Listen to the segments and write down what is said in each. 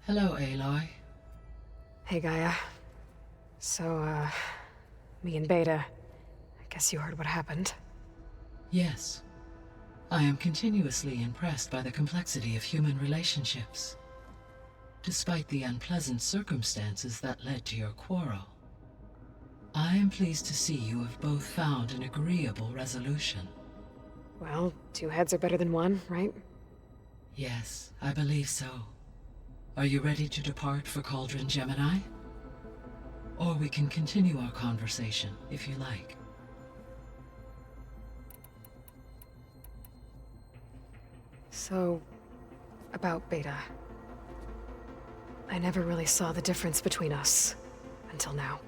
Hello, Aloy. Hey, Gaia. So, me and Beta, I guess you heard what happened. Yes. I am continuously impressed by the complexity of human relationships. Despite the unpleasant circumstances that led to your quarrel, I am pleased to see you have both found an agreeable resolution. Well, two heads are better than one, right? Yes, I believe so. Are you ready to depart for Cauldron Gemini? Or we can continue our conversation, if you like. So, about Beta. I never really saw the difference between us, until now.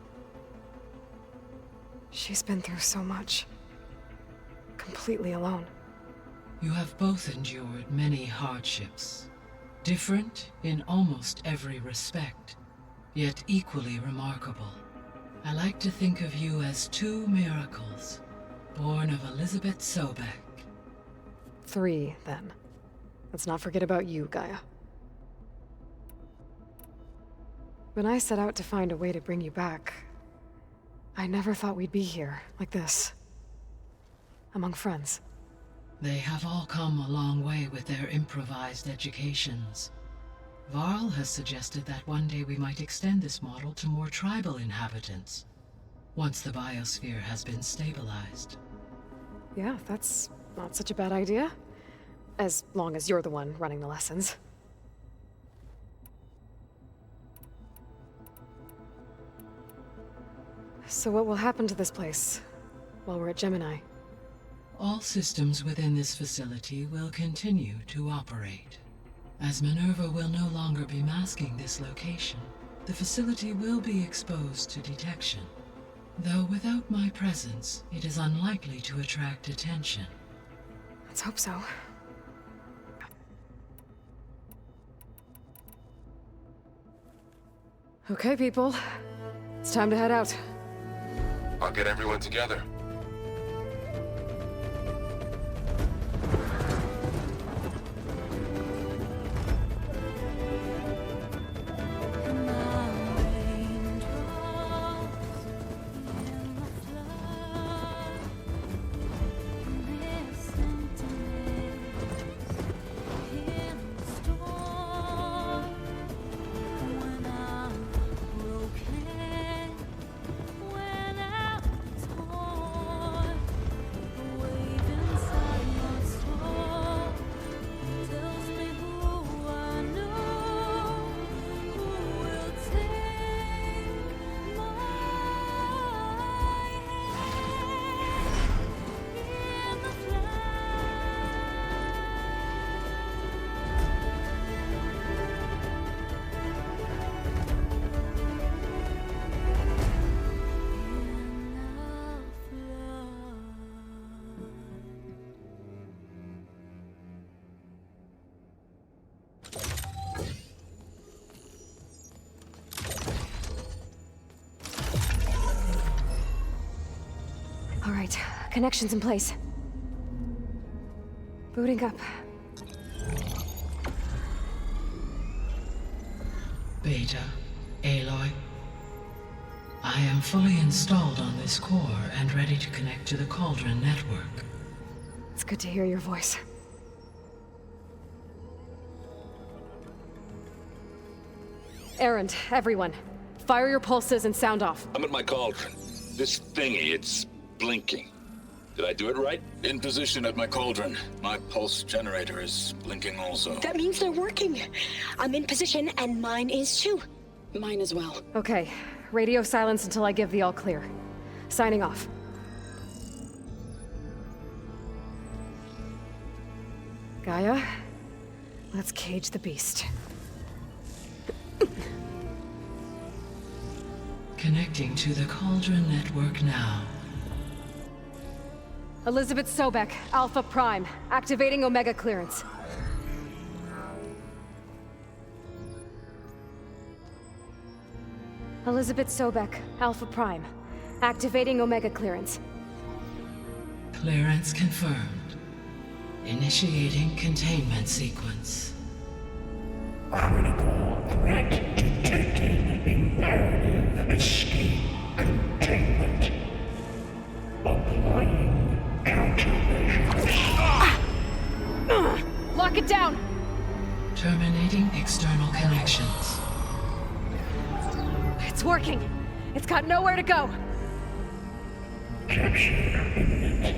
She's been through so much. Completely alone. You have both endured many hardships. Different in almost every respect, yet equally remarkable. I like to think of you as two miracles, born of Elizabeth Sobek. 3, then. Let's not forget about you, Gaia. When I set out to find a way to bring you back, I never thought we'd be here, like this. Among friends. They have all come a long way with their improvised educations. Varl has suggested that one day we might extend this model to more tribal inhabitants, once the biosphere has been stabilized. Yeah, that's not such a bad idea. As long as you're the one running the lessons. So what will happen to this place while we're at Gemini? All systems within this facility will continue to operate. As Minerva will no longer be masking this location, the facility will be exposed to detection. Though without my presence, it is unlikely to attract attention. Let's hope so. Okay, people. It's time to head out. I'll get everyone together. All right, connections in place. Booting up. Beta, Aloy. I am fully installed on this core and ready to connect to the Cauldron network. It's good to hear your voice. Errand, everyone. Fire your pulses and sound off. I'm at my cauldron. This thingy, it's blinking. Did I do it right? In position at my cauldron. My pulse generator is blinking also. That means they're working. I'm in position, and mine is too. Mine as well. Okay, radio silence until I give the all clear. Signing off. Gaia, let's cage the beast. Connecting to the Cauldron network now. Elizabeth Sobek, Alpha Prime, activating Omega clearance. Elizabeth Sobek, Alpha Prime, activating Omega clearance. Clearance confirmed. Initiating containment sequence. Critical operations. It's working. It's got nowhere to go. Capture imminent.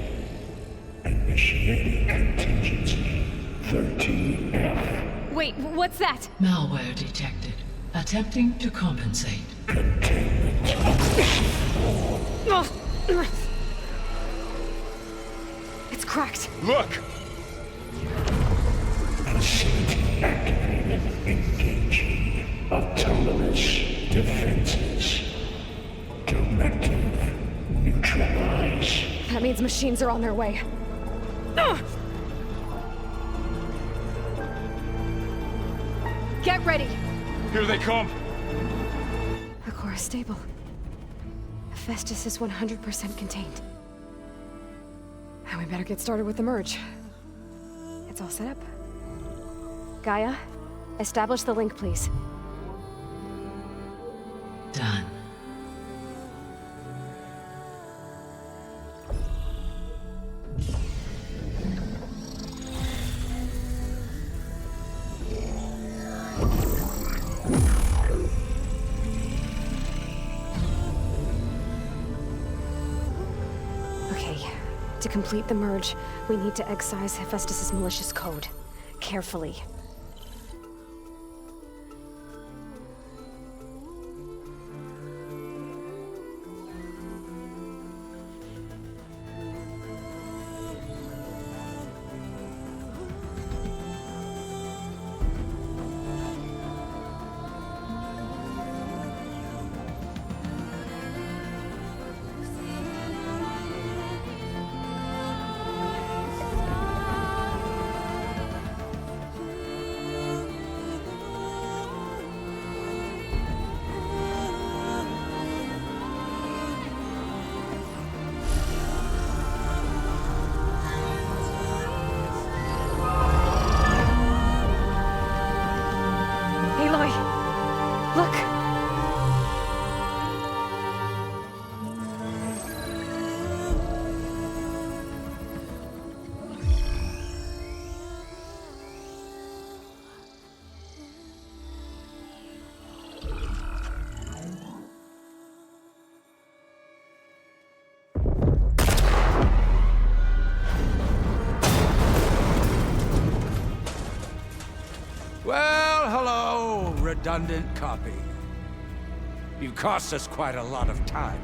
Initiating contingency 13F. Wait, what's that? Malware detected. Attempting to compensate. It's cracked. Look! Facility activated. Engaging autonomous defenses. Directive neutralize. That means machines are on their way. Get ready. Here they come! The core is stable. Hephaestus is 100% contained. And we better get started with the merge. It's all set up. Gaia, establish the link, please. Done. Okay, to complete the merge, we need to excise Hephaestus' malicious code. Carefully. Aloy! Look! Well, hello, redundant copy. You cost us quite a lot of time.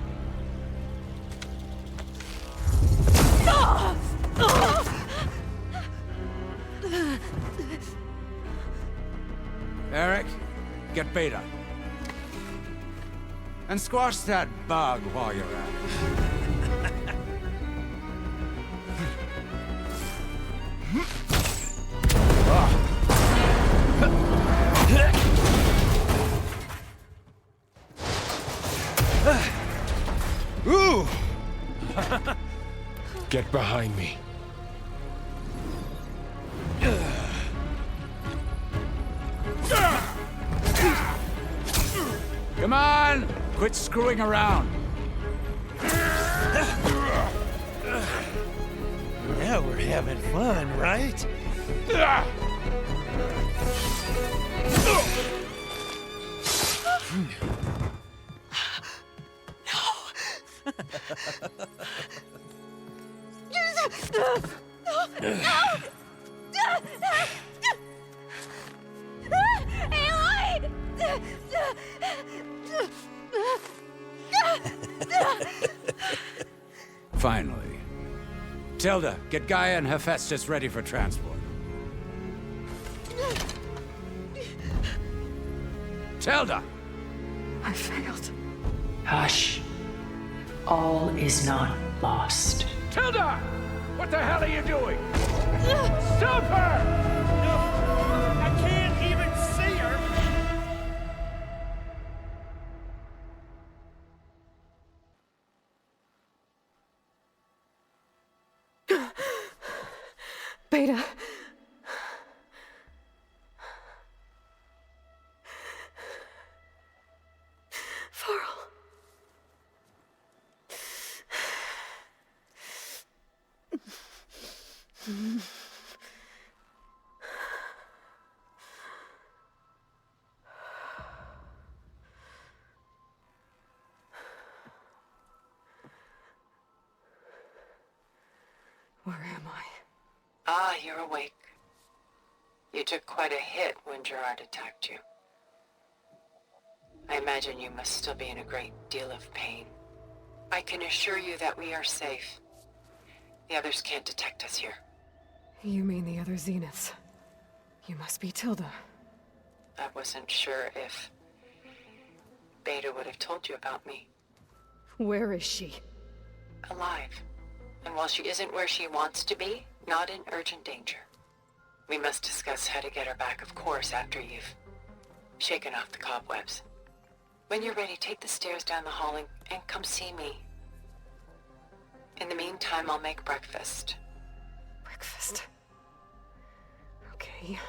Eric, get Beta. And squash that bug while you're at it. Ooh! Get behind me. Come on! Quit screwing around. Now we're having fun, right? Finally. Tilda, get Gaia and Hephaestus ready for transport. Tilda! I failed. Hush. All is not lost. Tilda! What the hell are you doing? Stop her! I can't even see her! Beta. Farrell. Where am I? Ah, you're awake. You took quite a hit when Gerard attacked you. I imagine you must still be in a great deal of pain. I can assure you that we are safe. The others can't detect us here. You mean the other Zeniths? You must be Tilda. I wasn't sure if Beta would have told you about me. Where is she? Alive. And while she isn't where she wants to be, not in urgent danger. We must discuss how to get her back, of course, after you've shaken off the cobwebs. When you're ready, take the stairs down the hall and come see me. In the meantime, I'll make breakfast. Breakfast. Okay.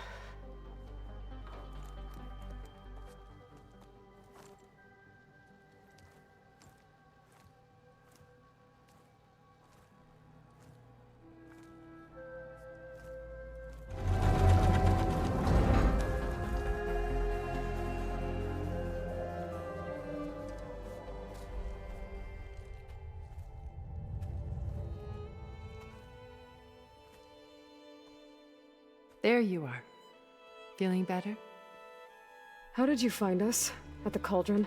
There you are. Feeling better? How did you find us? At the cauldron?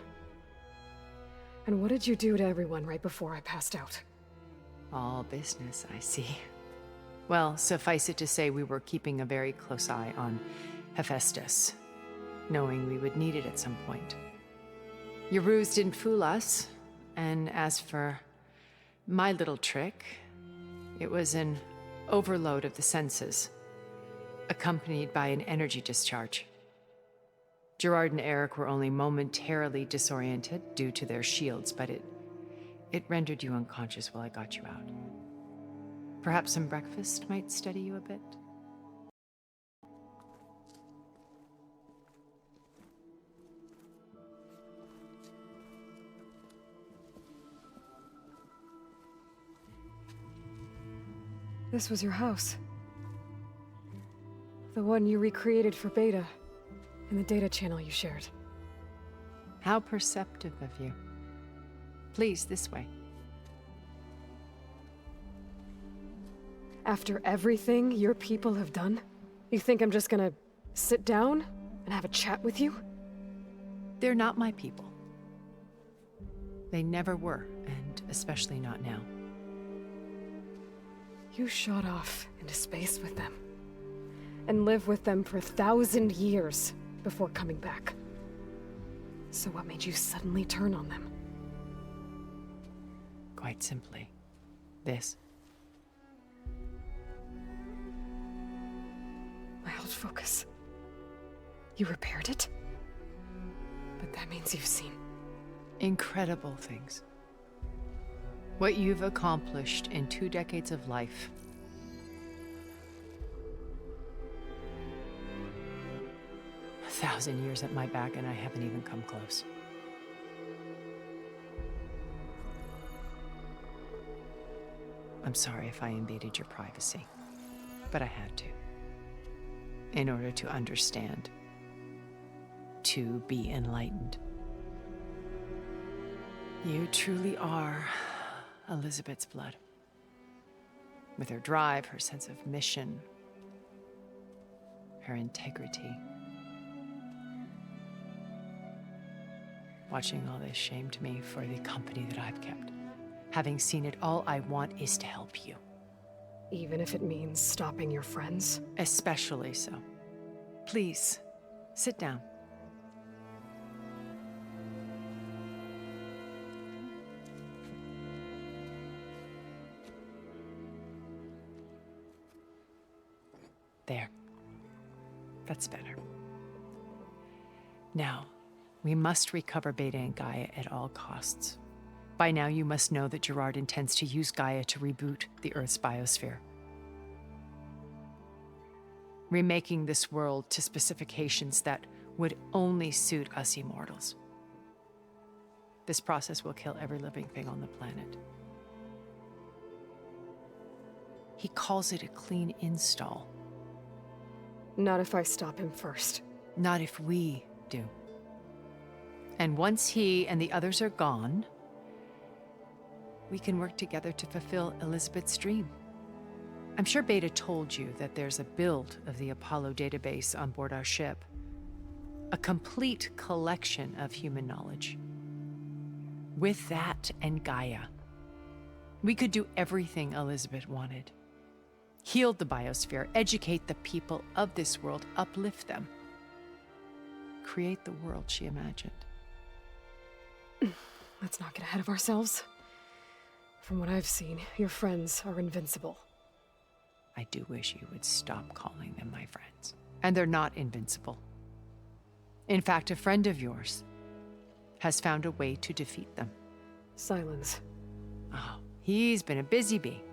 And what did you do to everyone right before I passed out? All business, I see. Well, suffice it to say we were keeping a very close eye on Hephaestus, knowing we would need it at some point. Your ruse didn't fool us, and as for my little trick, it was an overload of the senses, accompanied by an energy discharge. Gerard and Eric were only momentarily disoriented due to their shields, but it rendered you unconscious while I got you out. Perhaps some breakfast might steady you a bit? This was your house. The one you recreated for Beta, in the data channel you shared. How perceptive of you. Please, this way. After everything your people have done, you think I'm just gonna sit down and have a chat with you? They're not my people. They never were, and especially not now. You shot off into space with them, and lived with them for 1,000 years before coming back. So what made you suddenly turn on them? Quite simply, this. My old focus. You repaired it? But that means you've seen... Incredible things. What you've accomplished in 2 decades of life. A 1,000 years at my back, and I haven't even come close. I'm sorry if I invaded your privacy, but I had to. In order to understand. To be enlightened. You truly are Elizabeth's blood. With her drive, her sense of mission, her integrity. Watching all this shamed me for the company that I've kept. Having seen it, all I want is to help you. Even if it means stopping your friends? Especially so. Please, sit down. There. That's better. Now, we must recover Beta and Gaia at all costs. By now, you must know that Gerard intends to use Gaia to reboot the Earth's biosphere. Remaking this world to specifications that would only suit us immortals. This process will kill every living thing on the planet. He calls it a clean install. Not if I stop him first. Not if we do. And once he and the others are gone, we can work together to fulfill Elizabeth's dream. I'm sure Beta told you that there's a build of the Apollo database on board our ship. A complete collection of human knowledge. With that and Gaia, we could do everything Elizabeth wanted. Heal the biosphere, educate the people of this world, uplift them. Create the world she imagined. Let's not get ahead of ourselves. From what I've seen, your friends are invincible. I do wish you would stop calling them my friends. And they're not invincible. In fact, a friend of yours has found a way to defeat them. Silence. Oh, he's been a busy bee,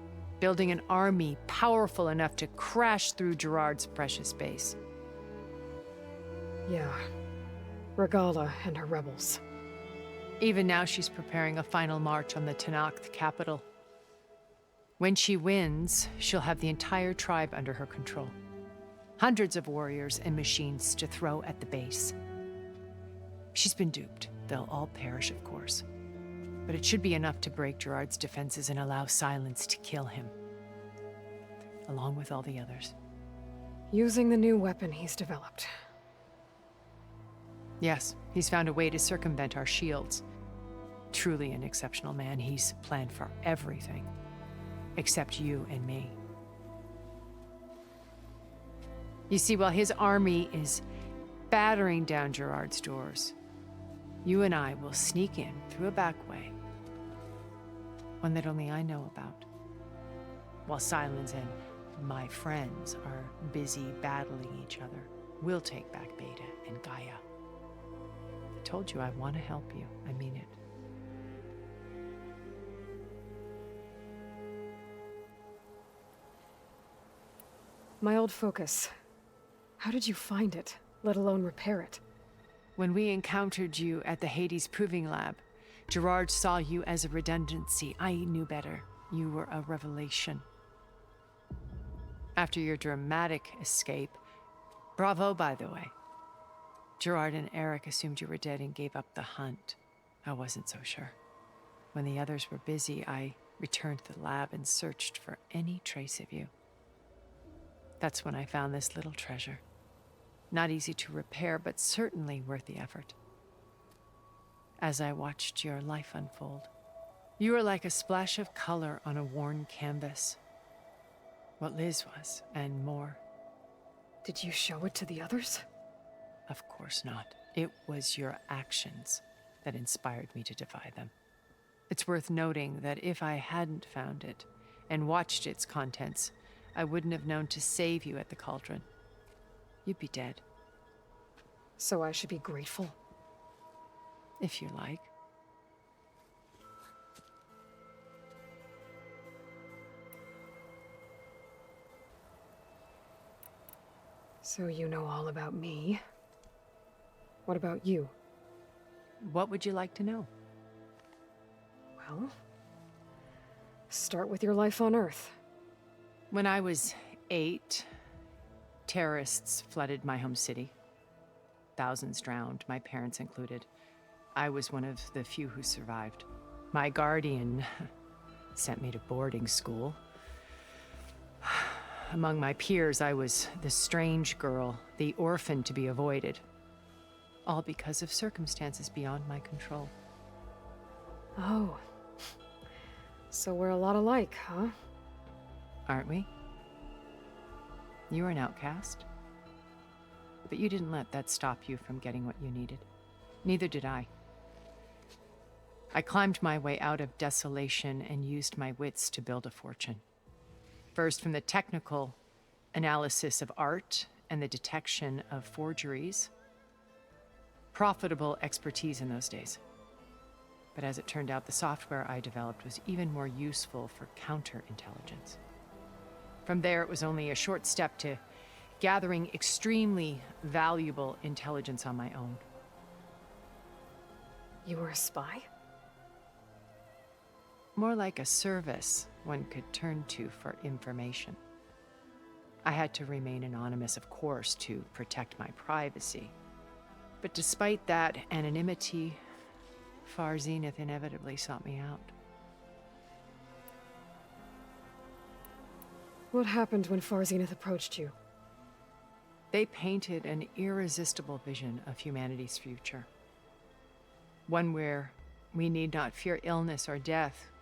building an army powerful enough to crash through Gerard's precious base. Yeah. Regala and her rebels. Even now she's preparing a final march on the Tenakth capital. When she wins, she'll have the entire tribe under her control. Hundreds of warriors and machines to throw at the base. She's been duped. They'll all perish, of course. But it should be enough to break Gerard's defenses and allow Silence to kill him. Along with all the others. Using the new weapon he's developed. Yes, he's found a way to circumvent our shields. Truly an exceptional man. He's planned for everything. Except you and me. You see, while his army is battering down Gerard's doors, you and I will sneak in through a back way. One that only I know about. While Silence and my friends are busy battling each other, we'll take back Beta and Gaia. I told you I want to help you. I mean it. My old focus. How did you find it, let alone repair it? When we encountered you at the Hades Proving Lab, Gerard saw you as a redundancy. I knew better. You were a revelation. After your dramatic escape, bravo, by the way. Gerard and Eric assumed you were dead and gave up the hunt. I wasn't so sure. When the others were busy, I returned to the lab and searched for any trace of you. That's when I found this little treasure. Not easy to repair, but certainly worth the effort. As I watched your life unfold, you were like a splash of color on a worn canvas. What Liz was, and more. Did you show it to the others? Of course not. It was your actions that inspired me to defy them. It's worth noting that if I hadn't found it and watched its contents, I wouldn't have known to save you at the cauldron. You'd be dead. So I should be grateful? If you like. So you know all about me. What about you? What would you like to know? Well, start with your life on Earth. When I was 8, terrorists flooded my home city. Thousands drowned, my parents included. I was one of the few who survived. My guardian sent me to boarding school. Among my peers, I was the strange girl, the orphan to be avoided. All because of circumstances beyond my control. Oh. So we're a lot alike, huh? Aren't we? You were an outcast. But you didn't let that stop you from getting what you needed. Neither did I. I climbed my way out of desolation and used my wits to build a fortune. First, from the technical analysis of art and the detection of forgeries. Profitable expertise in those days. But as it turned out, the software I developed was even more useful for counterintelligence. From there, it was only a short step to gathering extremely valuable intelligence on my own. You were a spy? More like a service one could turn to for information. I had to remain anonymous, of course, to protect my privacy. But despite that anonymity, Far Zenith inevitably sought me out. What happened when Far Zenith approached you? They painted an irresistible vision of humanity's future. One where we need not fear illness or death,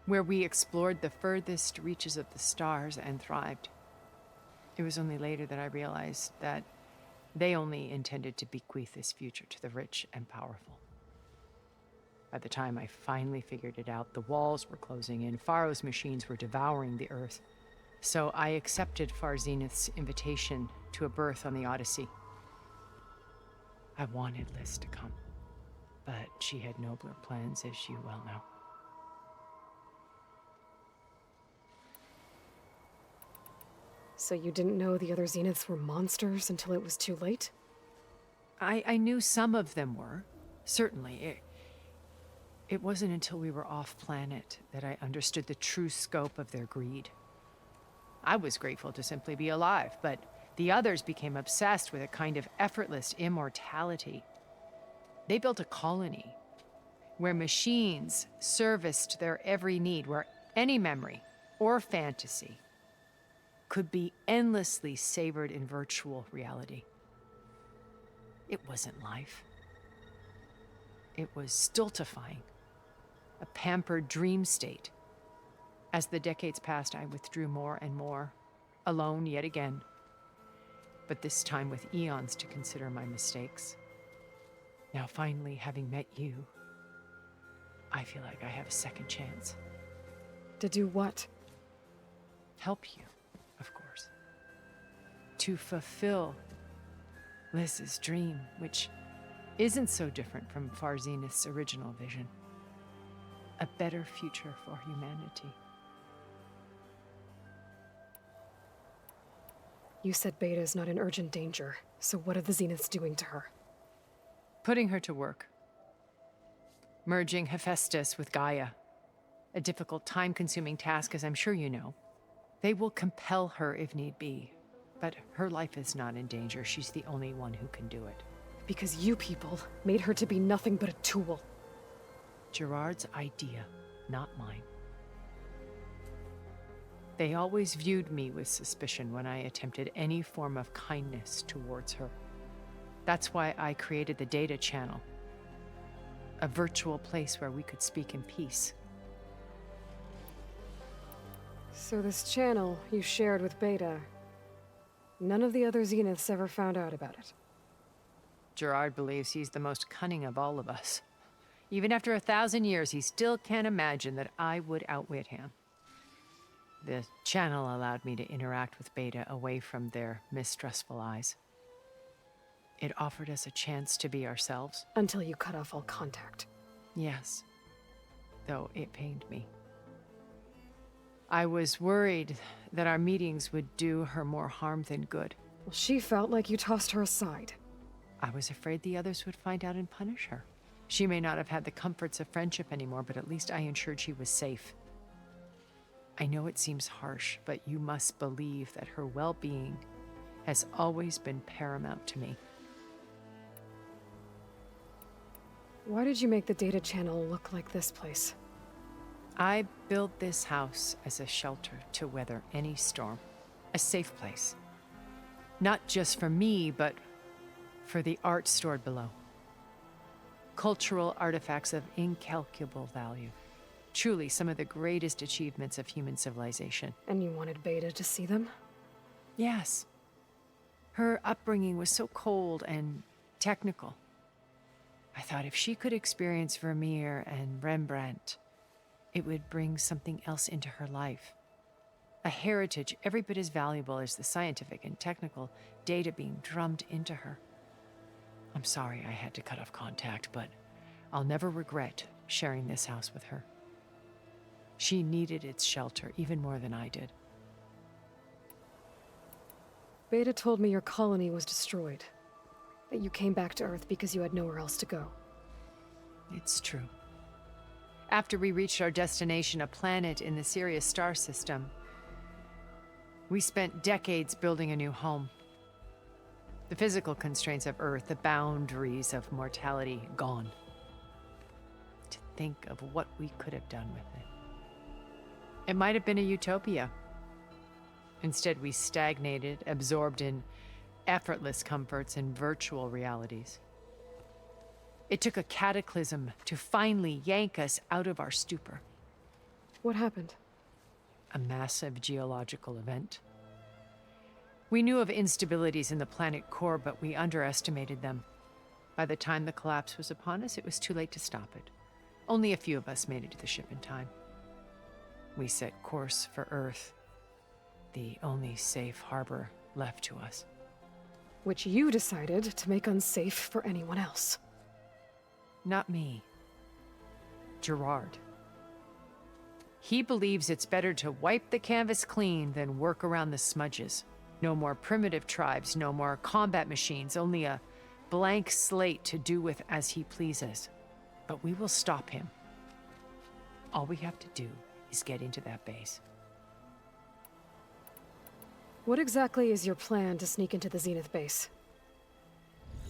where we explored the furthest reaches of the stars and thrived. It was only later that I realized that they only intended to bequeath this future to the rich and powerful. By the time I finally figured it out, the walls were closing in, Pharaoh's machines were devouring the Earth. So I accepted Far Zenith's invitation to a berth on the Odyssey. I wanted Liz to come, but she had nobler plans, as you well know. So you didn't know the other Zeniths were monsters until it was too late? I knew some of them were, certainly. It wasn't until we were off-planet that I understood the true scope of their greed. I was grateful to simply be alive, but the others became obsessed with a kind of effortless immortality. They built a colony where machines serviced their every need, where any memory or fantasy could be endlessly savored in virtual reality. It wasn't life. It was stultifying, a pampered dream state. As the decades passed, I withdrew more and more, alone yet again, but this time with eons to consider my mistakes. Now finally, having met you, I feel like I have a second chance. To do what? Help you, of course. To fulfill Liz's dream, which isn't so different from Far Zenith's original vision. A better future for humanity. You said Beta is not in urgent danger, so what are the Zeniths doing to her? Putting her to work. Merging Hephaestus with Gaia. A difficult, time-consuming task, as I'm sure you know. They will compel her if need be, but her life is not in danger. She's the only one who can do it. Because you people made her to be nothing but a tool. Gerard's idea, not mine. They always viewed me with suspicion when I attempted any form of kindness towards her. That's why I created the data channel. A virtual place where we could speak in peace. So this channel you shared with Beta, none of the other Zeniths ever found out about it? Gerard believes he's the most cunning of all of us. Even after 1,000 years, he still can't imagine that I would outwit him. The channel allowed me to interact with Beta away from their mistrustful eyes. It offered us a chance to be ourselves. Until you cut off all contact. Yes, though it pained me. I was worried that our meetings would do her more harm than good. Well, she felt like you tossed her aside. I was afraid the others would find out and punish her. She may not have had the comforts of friendship anymore, but at least I ensured she was safe. I know it seems harsh, but you must believe that her well-being has always been paramount to me. Why did you make the data channel look like this place? I built this house as a shelter to weather any storm. A safe place. Not just for me, but for the art stored below. Cultural artifacts of incalculable value. Truly some of the greatest achievements of human civilization. And you wanted Beta to see them? Yes. Her upbringing was so cold and technical. I thought if she could experience Vermeer and Rembrandt, it would bring something else into her life. A heritage every bit as valuable as the scientific and technical data being drummed into her. I'm sorry I had to cut off contact, but I'll never regret sharing this house with her. She needed its shelter even more than I did. Beta told me your colony was destroyed. That you came back to Earth because you had nowhere else to go. It's true. After we reached our destination, a planet in the Sirius star system, we spent decades building a new home. The physical constraints of Earth, the boundaries of mortality, gone. To think of what we could have done with it. It might have been a utopia. Instead, we stagnated, absorbed in effortless comforts and virtual realities. It took a cataclysm to finally yank us out of our stupor. What happened? A massive geological event. We knew of instabilities in the planet core, but we underestimated them. By the time the collapse was upon us, it was too late to stop it. Only a few of us made it to the ship in time. We set course for Earth, the only safe harbor left to us. Which you decided to make unsafe for anyone else. Not me. Gerard. He believes it's better to wipe the canvas clean than work around the smudges. No more primitive tribes, no more combat machines, only a blank slate to do with as he pleases. But we will stop him. All we have to do is get into that base. What exactly is your plan to sneak into the Zenith base?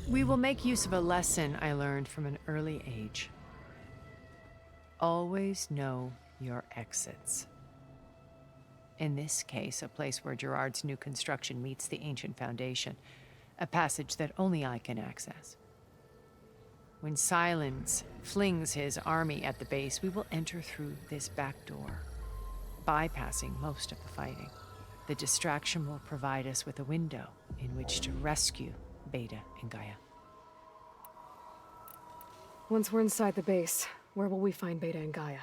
We will make use of a lesson I learned from an early age. Always know your exits. In this case, a place where Gerard's new construction meets the ancient foundation, a passage that only I can access. When Silence flings his army at the base, we will enter through this back door, bypassing most of the fighting. The distraction will provide us with a window in which to rescue Beta and Gaia. Once we're inside the base, where will we find Beta and Gaia?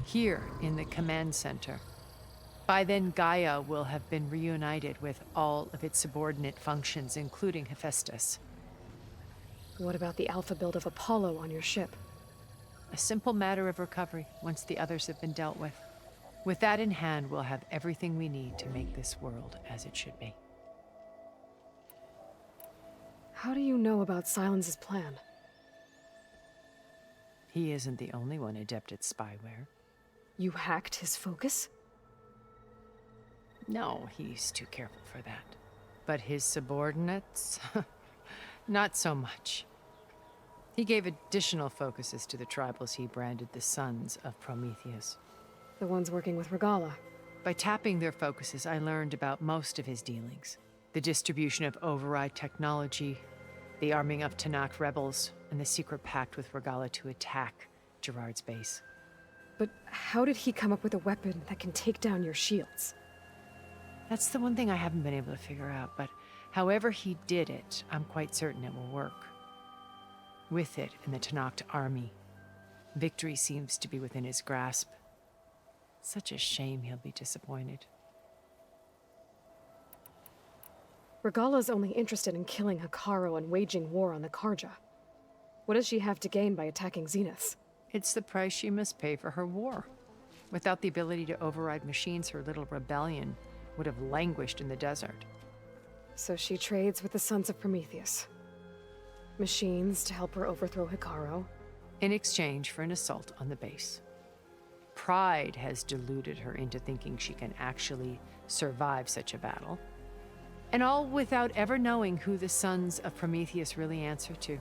Here in the command center. By then, Gaia will have been reunited with all of its subordinate functions, including Hephaestus. What about the alpha build of Apollo on your ship? A simple matter of recovery once the others have been dealt with. With that in hand, we'll have everything we need to make this world as it should be. How do you know about Silence's plan? He isn't the only one adept at spyware. You hacked his focus? No, he's too careful for that. But his subordinates? Not so much. He gave additional focuses to the tribals he branded the Sons of Prometheus. The ones working with Regala. By tapping their focuses, I learned about most of his dealings. The distribution of override technology, the arming of Tanakh rebels, and the secret pact with Regala to attack Gerard's base. But how did he come up with a weapon that can take down your shields? That's the one thing I haven't been able to figure out, but however he did it, I'm quite certain it will work. With it and the Tanakh army, victory seems to be within his grasp. Such a shame he'll be disappointed. Regala's only interested in killing Hekarro and waging war on the Karja. What does she have to gain by attacking Zeniths? It's the price she must pay for her war. Without the ability to override machines, her little rebellion would have languished in the desert. So she trades with the Sons of Prometheus. Machines to help her overthrow Hekarro. In exchange for an assault on the base. Pride has deluded her into thinking she can actually survive such a battle. And all without ever knowing who the Sons of Prometheus really answer to.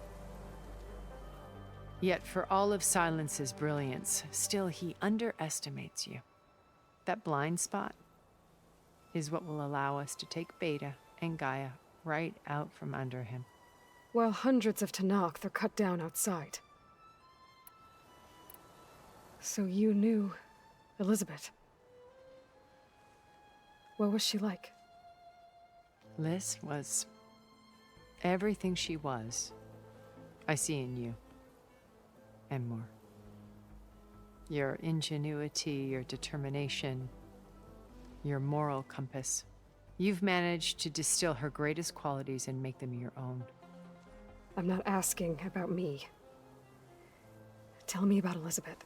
Yet for all of Silence's brilliance, still he underestimates you. That blind spot is what will allow us to take Beta and Gaia right out from under him. While hundreds of Tanakh are cut down outside. So you knew Elizabeth. What was she like? Liz was everything she was. I see in you. And more. Your ingenuity, your determination, your moral compass. You've managed to distill her greatest qualities and make them your own. I'm not asking about me. Tell me about Elizabeth.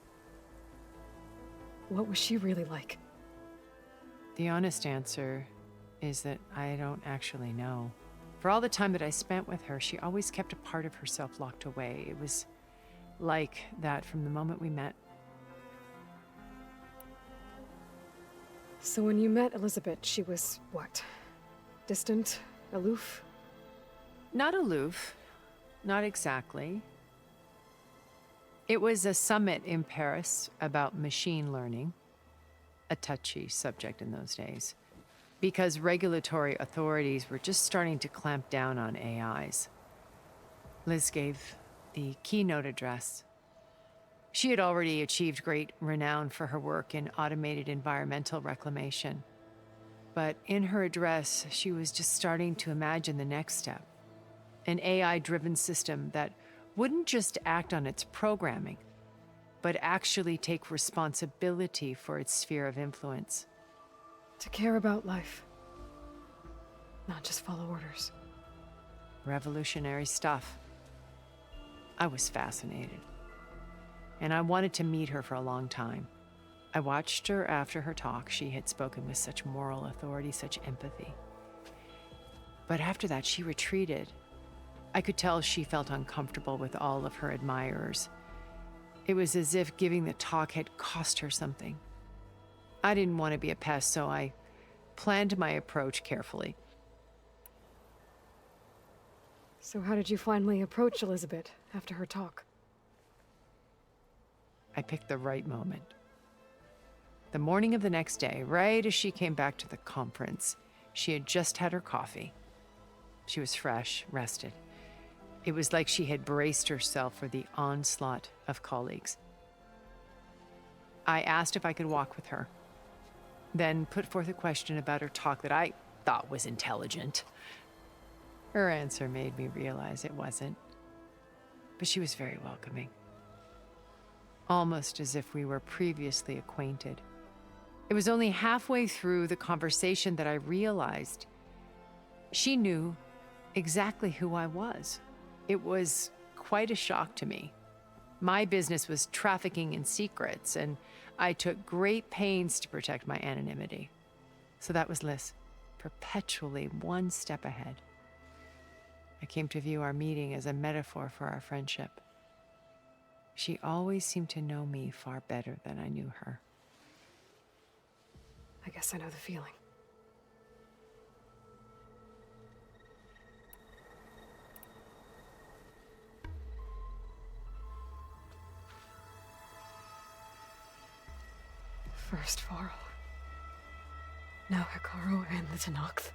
What was she really like? The honest answer is that I don't actually know. For all the time that I spent with her, she always kept a part of herself locked away. It was like that from the moment we met. So when you met Elizabeth, she was what? Distant? Aloof? Not aloof. Not exactly. It was a summit in Paris about machine learning. a touchy subject in those days, because regulatory authorities were just starting to clamp down on AIs. Liz gave the keynote address. She had already achieved great renown for her work in automated environmental reclamation. But in her address, she was just starting to imagine the next step. An AI-driven system that wouldn't just act on its programming, but actually take responsibility for its sphere of influence. To care about life. Not just follow orders. Revolutionary stuff. I was fascinated. And I wanted to meet her for a long time. I watched her after her talk. She had spoken with such moral authority, such empathy. But after that, she retreated. I could tell she felt uncomfortable with all of her admirers. It was as if giving the talk had cost her something. I didn't want to be a pest, so I planned my approach carefully. So how did you finally approach Elizabeth after her talk? I picked the right moment. The morning of the next day, right as she came back to the conference, she had just had her coffee. She was fresh, rested. It was like she had braced herself for the onslaught of colleagues. I asked if I could walk with her, then put forth a question about her talk that I thought was intelligent. Her answer made me realize it wasn't, but she was very welcoming. Almost as if we were previously acquainted. It was only halfway through the conversation that I realized she knew exactly who I was. It was quite a shock to me. My business was trafficking in secrets, and I took great pains to protect my anonymity. So that was Liz, perpetually one step ahead. I came to view our meeting as a metaphor for our friendship. She always seemed to know me far better than I knew her. I guess I know the feeling. First Varl. Now Hikaru and the Tenakth.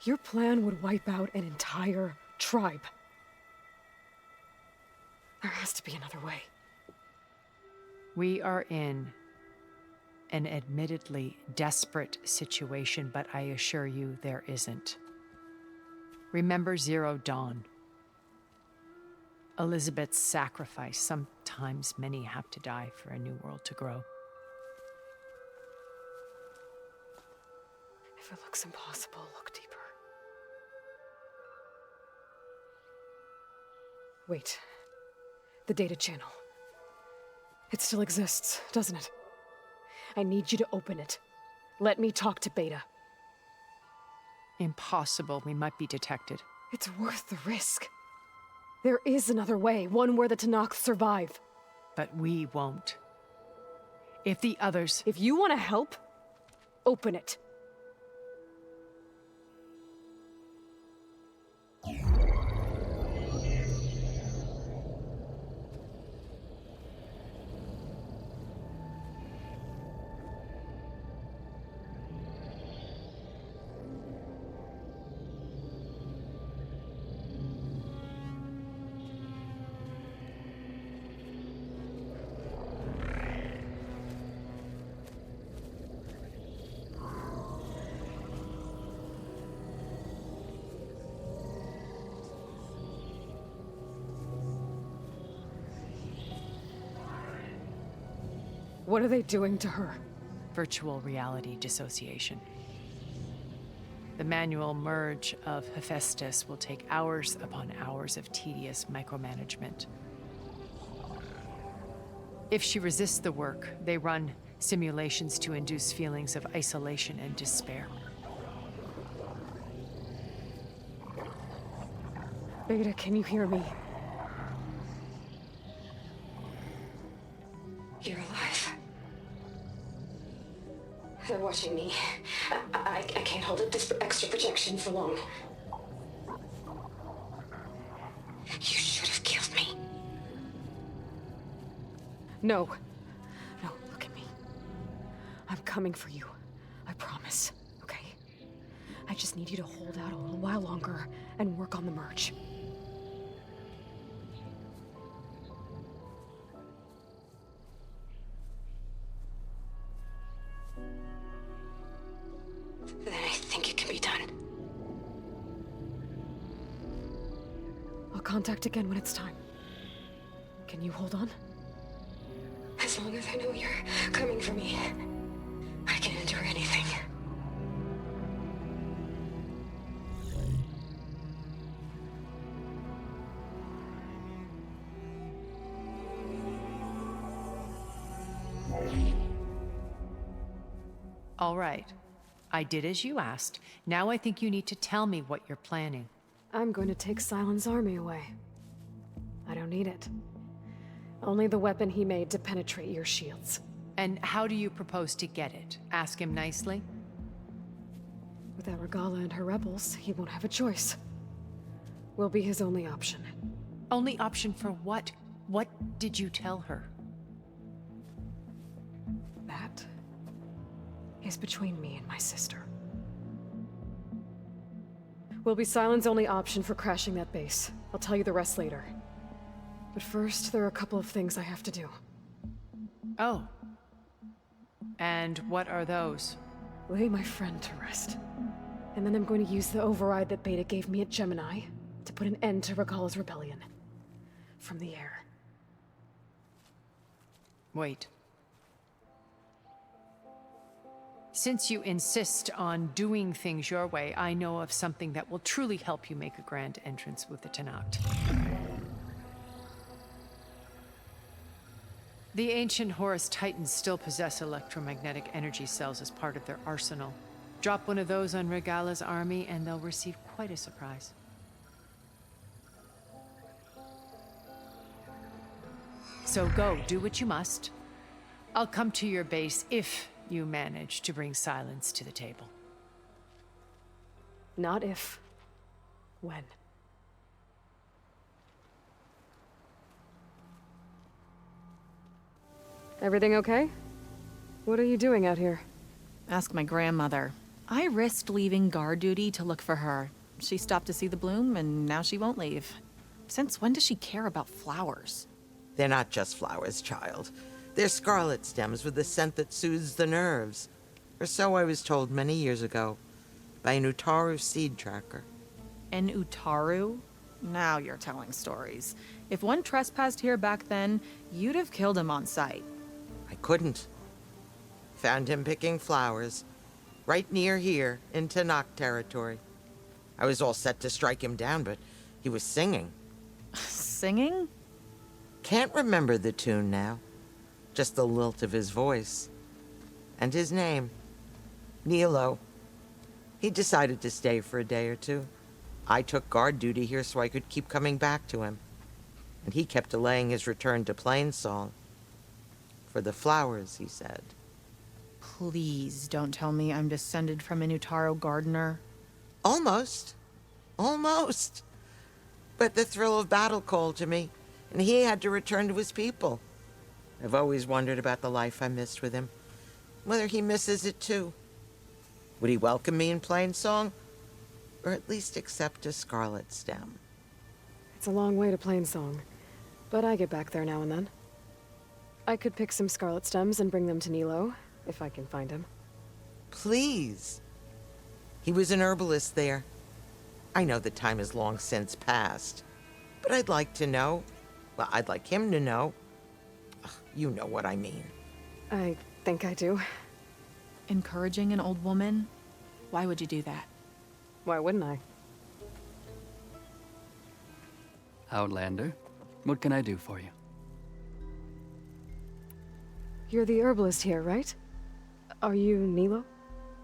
Your plan would wipe out an entire tribe. There has to be another way. We are in an admittedly desperate situation, but I assure you there isn't. Remember Zero Dawn. Elizabeth's sacrifice. Sometimes many have to die for a new world to grow. If it looks impossible, look deeper. Wait. The data channel. It still exists, doesn't it? I need you to open it. Let me talk to Beta. Impossible. We might be detected. It's worth the risk. There is another way, one where the Tenakth survive. But we won't. If the others... If you want to help, open it. What are they doing to her? Virtual reality dissociation. The manual merge of Hephaestus will take hours upon hours of tedious micromanagement. If she resists the work, they run simulations to induce feelings of isolation and despair. Beta, can you hear me? You're alive. They're watching me. I can't hold up this extra projection for long. You should have killed me. No. I'm coming for you. I promise, okay? I just need you to hold out a little while longer and work on the merge. Then I think it can be done. I'll contact again when it's time. Can you hold on? As long as I know you're coming for me, I can endure anything. All right. I did as you asked. Now I think you need to tell me what you're planning. I'm going to take Silent's army away. I don't need it. Only the weapon he made to penetrate your shields. And how do you propose to get it? Ask him nicely? Without Regala and her rebels, he won't have a choice. We'll be his only option. Only option for what? What did you tell her? That is between me and my sister. Will be Silent's only option for crashing that base. I'll tell you the rest later. But first, there are a couple of things I have to do. Oh. And what are those? Lay my friend to rest. And then I'm going to use the override that Beta gave me at Gemini to put an end to Regala's rebellion. From the air. Wait. Since you insist on doing things your way, I know of something that will truly help you make a grand entrance with the Tenakth. The ancient Horus Titans still possess electromagnetic energy cells as part of their arsenal. Drop one of those on Regala's army and they'll receive quite a surprise. So go, do what you must. I'll come to your base if you manage to bring Silence to the table. Not if. When. Everything okay? What are you doing out here? Ask my grandmother. I risked leaving guard duty to look for her. She stopped to see the bloom, and now she won't leave. Since when does she care about flowers? They're not just flowers, child. They're scarlet stems with a scent that soothes the nerves. Or so I was told many years ago by an Utaru seed tracker. An Utaru? Now you're telling stories. If one trespassed here back then, you'd have killed him on sight. I couldn't. Found him picking flowers, right near here in Tenakth territory. I was all set to strike him down, but he was singing. Singing? Can't remember the tune now. Just the lilt of his voice. And his name. Nilo. He decided to stay for a day or two. I took guard duty here so I could keep coming back to him. And he kept delaying his return to Plainsong. For the flowers, he said. Please don't tell me I'm descended from an Utaru gardener. Almost. Almost. But the thrill of battle called to me, and he had to return to his people. I've always wondered about the life I missed with him. Whether he misses it too. Would he welcome me in Plainsong? Or at least accept a scarlet stem? It's a long way to Plainsong, but I get back there now and then. I could pick some scarlet stems and bring them to Nilo, if I can find him. Please. He was an herbalist there. I know the time has long since passed, but I'd like to know. Well, I'd like him to know. Ugh, you know what I mean. I think I do. Encouraging an old woman? Why would you do that? Why wouldn't I? Outlander, what can I do for you? You're the herbalist here, right? Are you Nilo?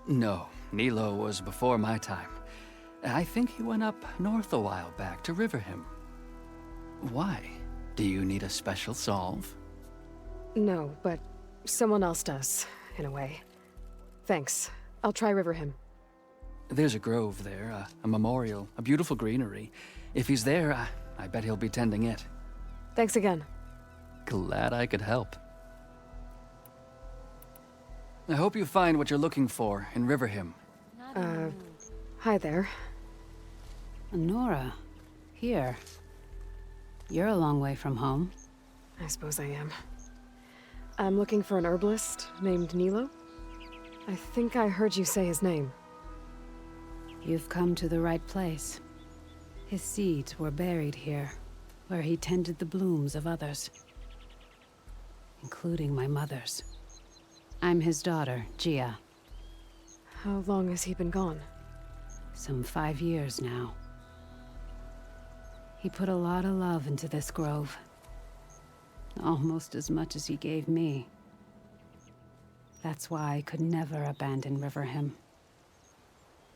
No, Nilo was before my time. I think he went up north a while back to Riverhim. Why? Do you need a special solve? No, but someone else does, in a way. Thanks. I'll try Riverhim. There's a grove there, a memorial, a beautiful greenery. If he's there, I bet he'll be tending it. Thanks again. Glad I could help. I hope you find what you're looking for in Riverhim. Hi there. Nora, here. You're a long way from home. I suppose I am. I'm looking for an herbalist named Nilo. I think I heard you say his name. You've come to the right place. His seeds were buried here, where he tended the blooms of others, including my mother's. I'm his daughter, Gia. How long has he been gone? Some 5 years now. He put a lot of love into this grove. Almost as much as he gave me. That's why I could never abandon Riverhim.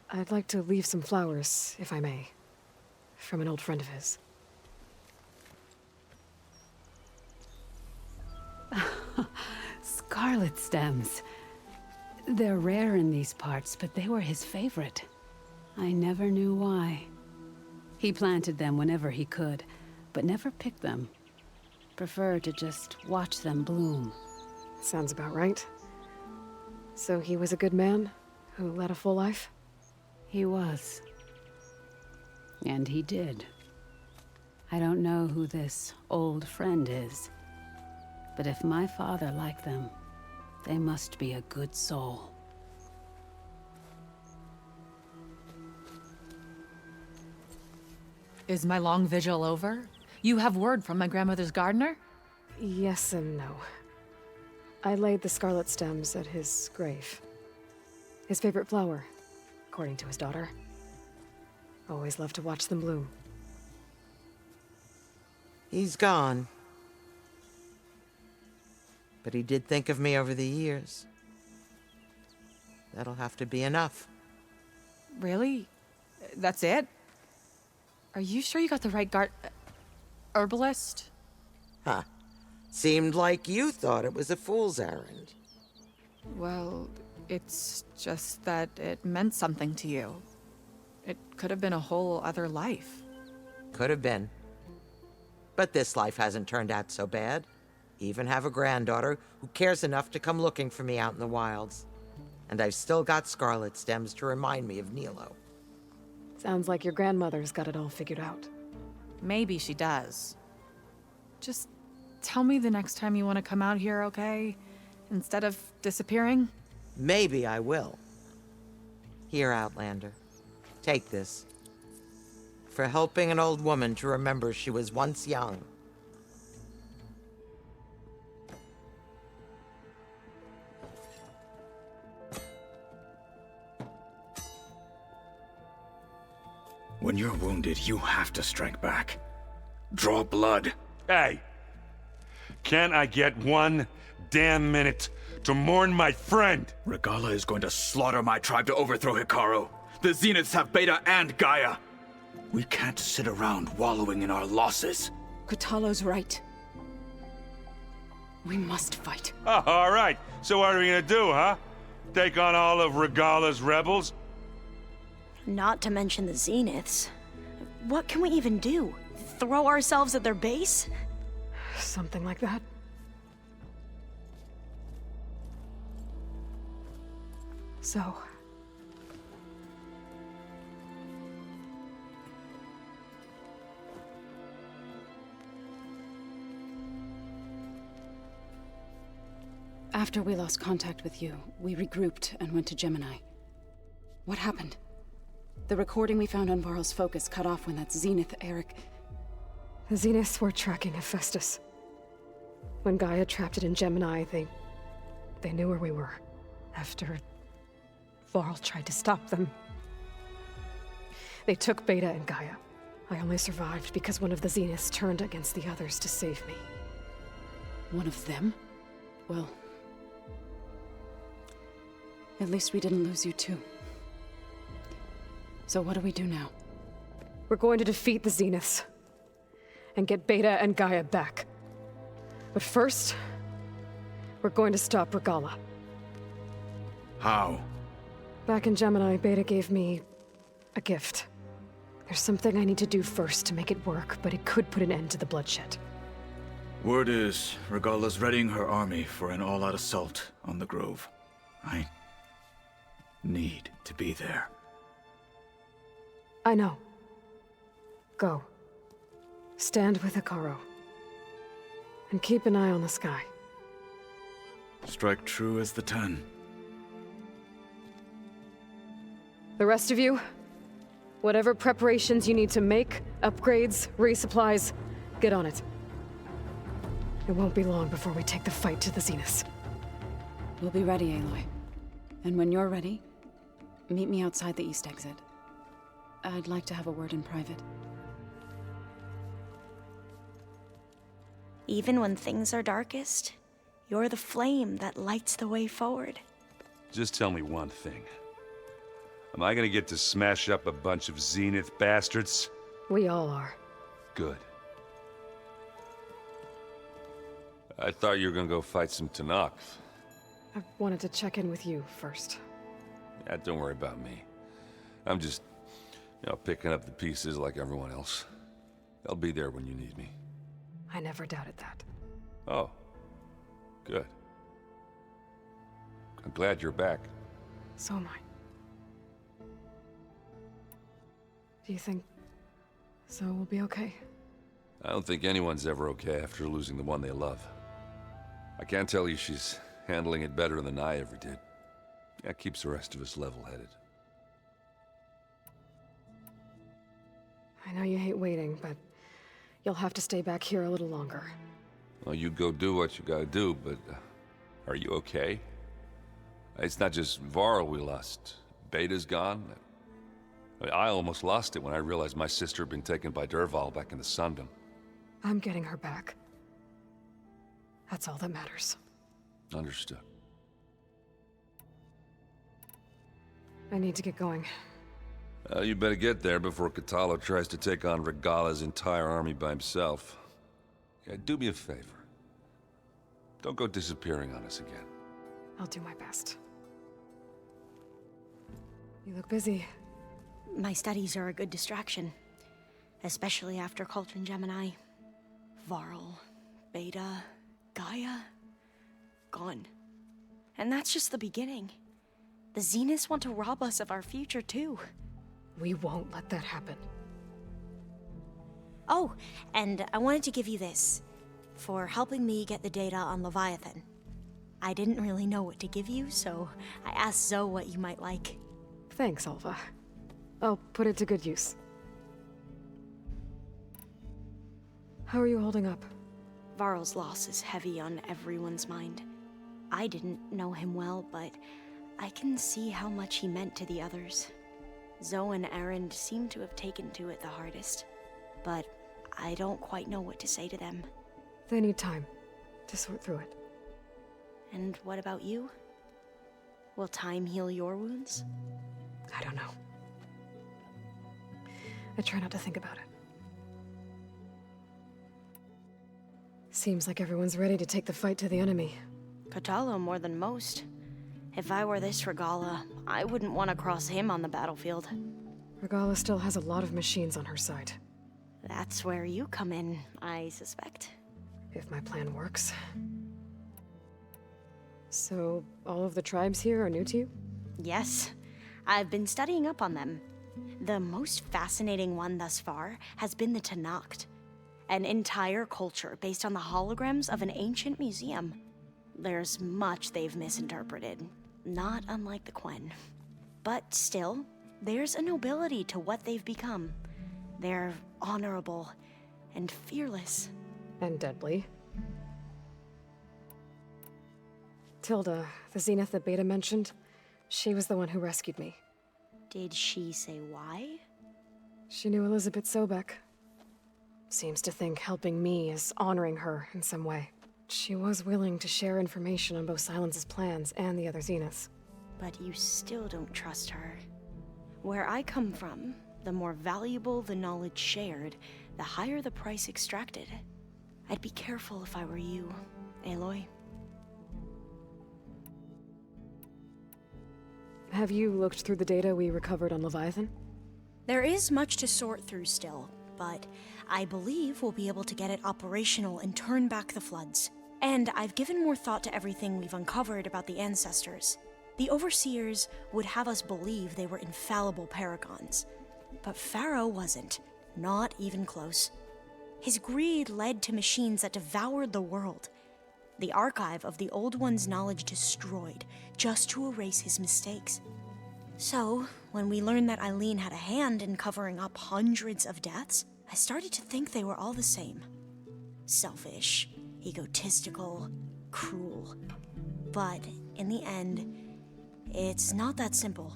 I'd like to leave some flowers, if I may. From an old friend of his. Scarlet stems. They're rare in these parts, but they were his favorite. I never knew why. He planted them whenever he could, but never picked them. Preferred to just watch them bloom. Sounds about right. So he was a good man who led a full life? He was. And he did. I don't know who this old friend is, but if my father liked them, they must be a good soul. Is my long vigil over? You have word from my grandmother's gardener? Yes and no. I laid the scarlet stems at his grave. His favorite flower, according to his daughter. Always loved to watch them bloom. He's gone. But he did think of me over the years. That'll have to be enough. Really? That's it? Are you sure you got the right herbalist? Huh. Seemed like you thought it was a fool's errand. Well, it's just that it meant something to you. It could have been a whole other life. Could have been. But this life hasn't turned out so bad. Even have a granddaughter who cares enough to come looking for me out in the wilds. And I've still got scarlet stems to remind me of Nilo. Sounds like your grandmother's got it all figured out. Maybe she does. Just tell me the next time you want to come out here, okay? Instead of disappearing? Maybe I will. Here, Outlander. Take this. For helping an old woman to remember she was once young. When you're wounded, you have to strike back. Draw blood. Hey! Can't I get 1 damn minute to mourn my friend? Regala is going to slaughter my tribe to overthrow Hikaru. The Zeniths have Beta and Gaia. We can't sit around wallowing in our losses. Kutalo's right. We must fight. Oh, all right. So what are we gonna do, huh? Take on all of Regala's rebels? Not to mention the Zeniths. What can we even do? Throw ourselves at their base? Something like that. So... After we lost contact with you, we regrouped and went to Gemini. What happened? The recording we found on Varl's focus cut off when that Zenith, Eric... The Zeniths were tracking Hephaestus. When Gaia trapped it in Gemini, they knew where we were. After Varl tried to stop them. They took Beta and Gaia. I only survived because one of the Zeniths turned against the others to save me. One of them? Well... at least we didn't lose you too. So what do we do now? We're going to defeat the Zeniths. And get Beta and Gaia back. But first... we're going to stop Regala. How? Back in Gemini, Beta gave me... a gift. There's something I need to do first to make it work, but it could put an end to the bloodshed. Word is, Regala's readying her army for an all-out assault on the Grove. I need to be there. I know. Go. Stand with Hikaru. And keep an eye on the sky. Strike true as the 10. The rest of you, whatever preparations you need to make, upgrades, resupplies, get on it. It won't be long before we take the fight to the Zenith. We'll be ready, Aloy. And when you're ready, meet me outside the east exit. I'd like to have a word in private. Even when things are darkest, you're the flame that lights the way forward. Just tell me one thing. Am I gonna get to smash up a bunch of Zenith bastards? We all are. Good. I thought you were gonna go fight some Tenakth. I wanted to check in with you first. Yeah, don't worry about me. I'm just, picking up the pieces like everyone else. I'll be there when you need me. I never doubted that. Oh. Good. I'm glad you're back. So am I. Do you think Zoe will be okay? I don't think anyone's ever okay after losing the one they love. I can't tell you she's handling it better than I ever did. That keeps the rest of us level-headed. I know you hate waiting, but you'll have to stay back here a little longer. Well, you go do what you gotta do, but are you okay? It's not just Varl we lost. Beta's gone. I almost lost it when I realized my sister had been taken by Dervahl back in the Sundom. I'm getting her back. That's all that matters. Understood. I need to get going. You better get there before Katalo tries to take on Regala's entire army by himself. Yeah, do me a favor. Don't go disappearing on us again. I'll do my best. You look busy. My studies are a good distraction. Especially after Cauldron Gemini. Varl, Beta, Gaia, gone. And that's just the beginning. The Zeniths want to rob us of our future, too. We won't let that happen. Oh, and I wanted to give you this. For helping me get the data on Leviathan. I didn't really know what to give you, so I asked Zoe what you might like. Thanks, Alva. I'll put it to good use. How are you holding up? Varl's loss is heavy on everyone's mind. I didn't know him well, but I can see how much he meant to the others. Zoe and Erend seem to have taken to it the hardest, but I don't quite know what to say to them. They need time to sort through it. And what about you? Will time heal your wounds? I don't know. I try not to think about it. Seems like everyone's ready to take the fight to the enemy. Katalo more than most. If I were this Regala, I wouldn't want to cross him on the battlefield. Regala still has a lot of machines on her side. That's where you come in, I suspect. If my plan works. So, all of the tribes here are new to you? Yes. I've been studying up on them. The most fascinating one thus far has been the Tenakth. An entire culture based on the holograms of an ancient museum. There's much they've misinterpreted, not unlike the Quen. But still, there's a nobility to what they've become. They're honorable and fearless. And deadly. Tilda, the Zenith that Beta mentioned, she was the one who rescued me. Did she say why? She knew Elizabeth Sobek. Seems to think helping me is honoring her in some way. She was willing to share information on both Silence's plans and the other Zeniths. But you still don't trust her. Where I come from, the more valuable the knowledge shared, the higher the price extracted. I'd be careful if I were you, Aloy. Have you looked through the data we recovered on Leviathan? There is much to sort through still, but I believe we'll be able to get it operational and turn back the floods. And I've given more thought to everything we've uncovered about the ancestors. The Overseers would have us believe they were infallible paragons. But Pharaoh wasn't. Not even close. His greed led to machines that devoured the world. The archive of the Old One's knowledge destroyed, just to erase his mistakes. So, when we learned that Eileen had a hand in covering up hundreds of deaths, I started to think they were all the same. Selfish, egotistical, cruel. But, in the end, it's not that simple.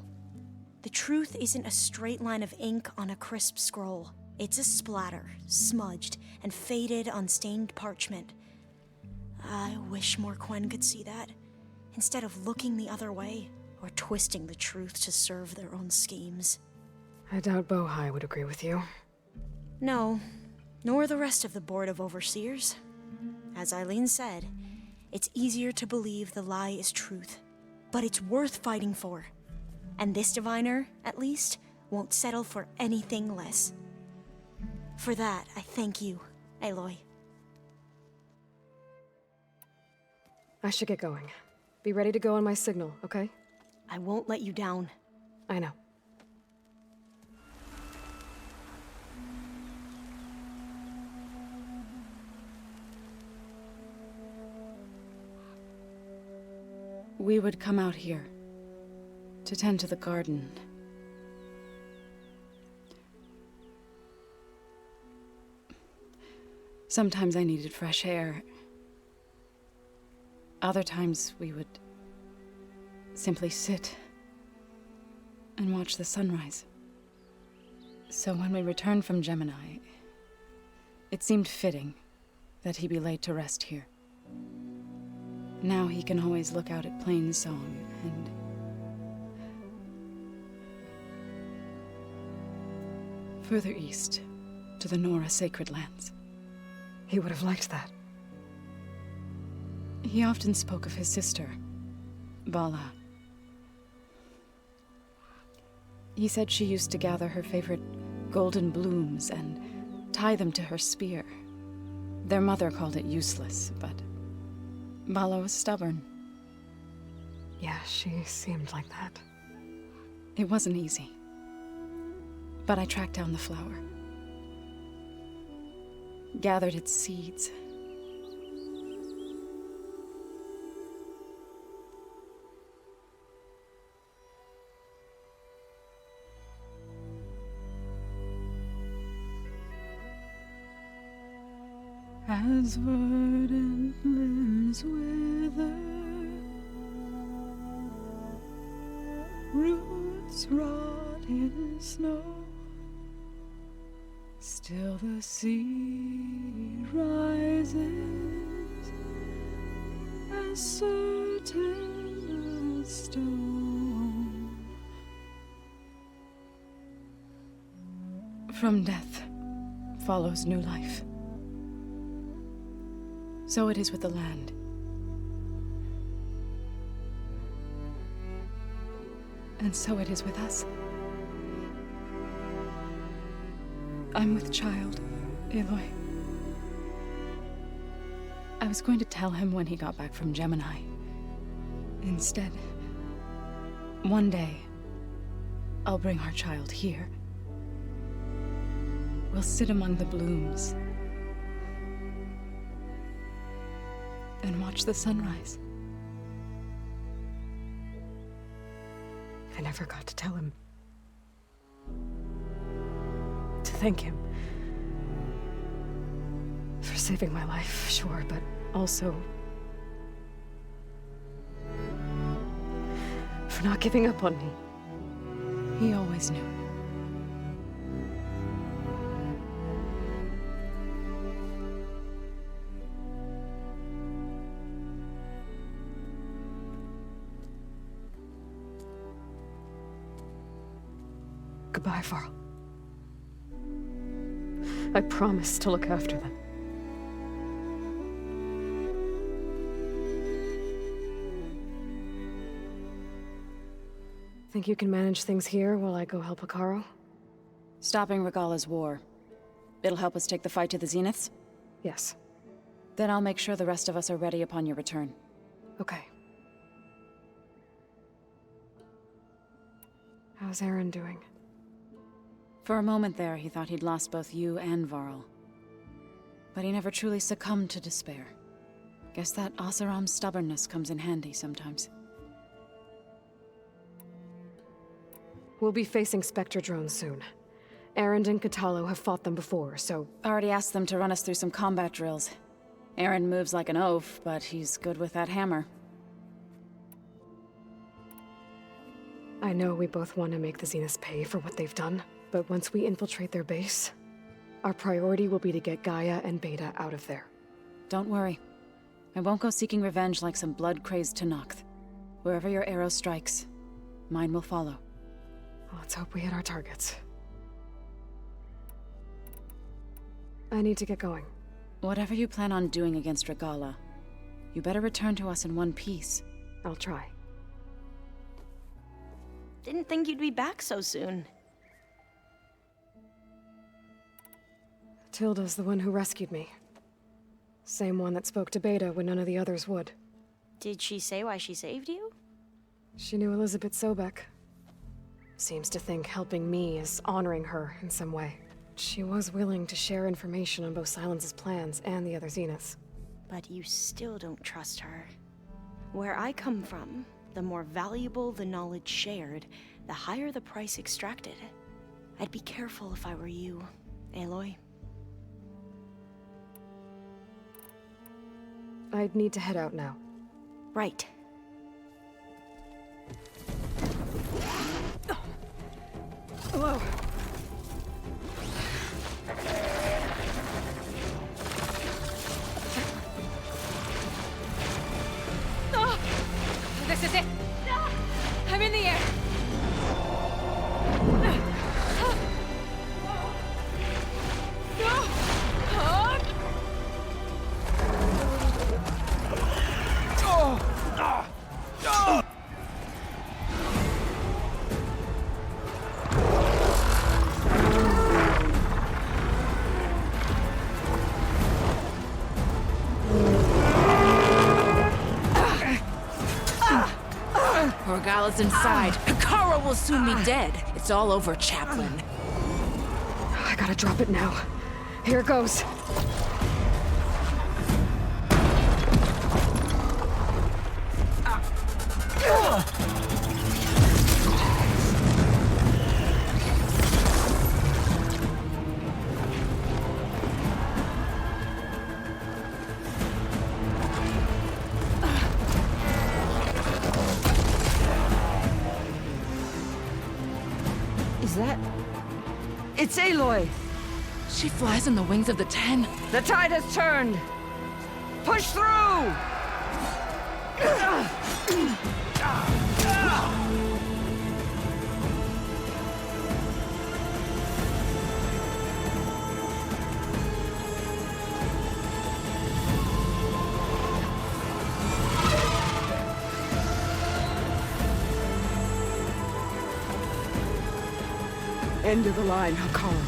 The truth isn't a straight line of ink on a crisp scroll. It's a splatter, smudged, and faded on stained parchment. I wish more Quen could see that, instead of looking the other way, or twisting the truth to serve their own schemes. I doubt Bohai would agree with you. No, nor the rest of the Board of Overseers. As Eileen said, it's easier to believe the lie is truth, but it's worth fighting for. And this diviner, at least, won't settle for anything less. For that, I thank you, Aloy. I should get going. Be ready to go on my signal, okay? I won't let you down. I know. We would come out here to tend to the garden. Sometimes I needed fresh air. Other times we would simply sit and watch the sunrise. So when we returned from Gemini, it seemed fitting that he be laid to rest here. Now he can always look out at Plainsong and further east to the Nora sacred lands. He would have liked that. He often spoke of his sister, Vala. He said she used to gather her favorite golden blooms and tie them to her spear. Their mother called it useless, but Vala was stubborn. Yeah, she seemed like that. It wasn't easy. But I tracked down the flower. Gathered its seeds. As verdant limbs wither, roots rot in snow, still the sea rises, as certain as stone. From death follows new life. So it is with the land. And so it is with us. I'm with child, Aloy. I was going to tell him when he got back from Gemini. Instead, one day, I'll bring our child here. We'll sit among the blooms and watch the sunrise. I never got to tell him. To thank him. For saving my life, sure, but also for not giving up on me. He always knew. Goodbye, Varl. I promise to look after them. Think you can manage things here while I go help Akaro? Stopping Regala's war. It'll help us take the fight to the Zeniths? Yes. Then I'll make sure the rest of us are ready upon your return. Okay. How's Aaron doing? For a moment there, he thought he'd lost both you and Varl. But he never truly succumbed to despair. Guess that Oseram's stubbornness comes in handy sometimes. We'll be facing Spectre drones soon. Aaron and Katalo have fought them before, so... Already asked them to run us through some combat drills. Aaron moves like an oaf, but he's good with that hammer. I know we both want to make the Zeniths pay for what they've done, but once we infiltrate their base, our priority will be to get Gaia and Beta out of there. Don't worry. I won't go seeking revenge like some blood-crazed Tenakth. Wherever your arrow strikes, mine will follow. Let's hope we hit our targets. I need to get going. Whatever you plan on doing against Regala, you better return to us in one piece. I'll try. Didn't think you'd be back so soon. Tilda's the one who rescued me. Same one that spoke to Beta when none of the others would. Did she say why she saved you? She knew Elizabeth Sobek. Seems to think helping me is honoring her in some way. She was willing to share information on both Silence's plans and the other Zeniths. But you still don't trust her. Where I come from, the more valuable the knowledge shared, the higher the price extracted. I'd be careful if I were you, Aloy. I'd need to head out now. Right. Hello. Oh, this is it. I'm in the air. Regala's inside. Hikara will soon be dead. It's all over, Chaplain. I gotta drop it now. Here goes. It's Aloy! She flies on the wings of the 10. The tide has turned! Push through! End of the line, Hikara.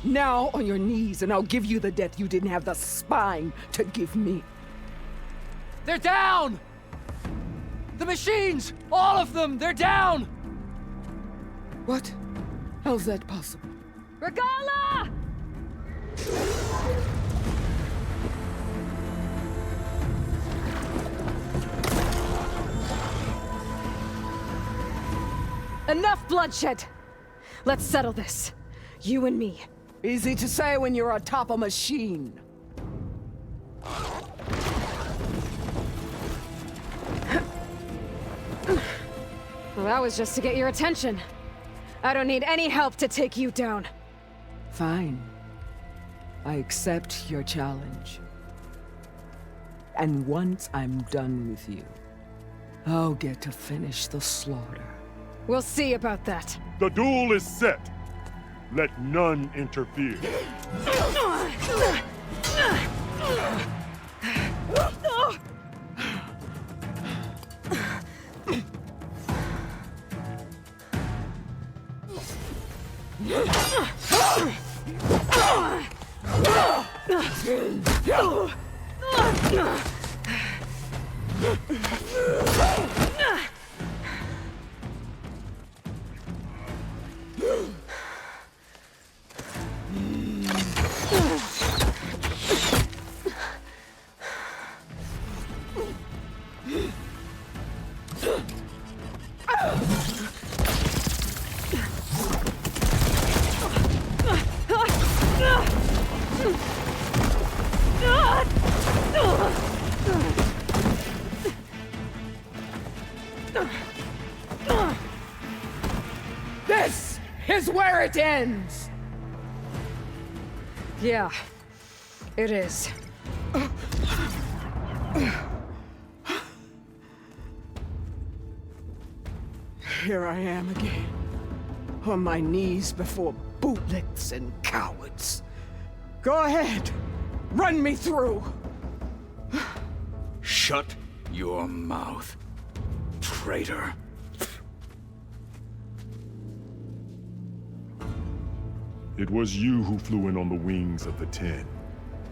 Now on your knees, and I'll give you the death you didn't have the spine to give me. They're down! The machines! All of them! They're down! What? How's that possible? Regala! Enough bloodshed! Let's settle this. You and me. Easy to say when you're atop a machine. Well, that was just to get your attention. I don't need any help to take you down. Fine. I accept your challenge. And once I'm done with you, I'll get to finish the slaughter. We'll see about that. The duel is set. Let none interfere. This is where it ends! Yeah, it is. Here I am again, on my knees before bootlicks and cowards. Go ahead, run me through. Shut your mouth, traitor. It was you who flew in on the wings of the 10.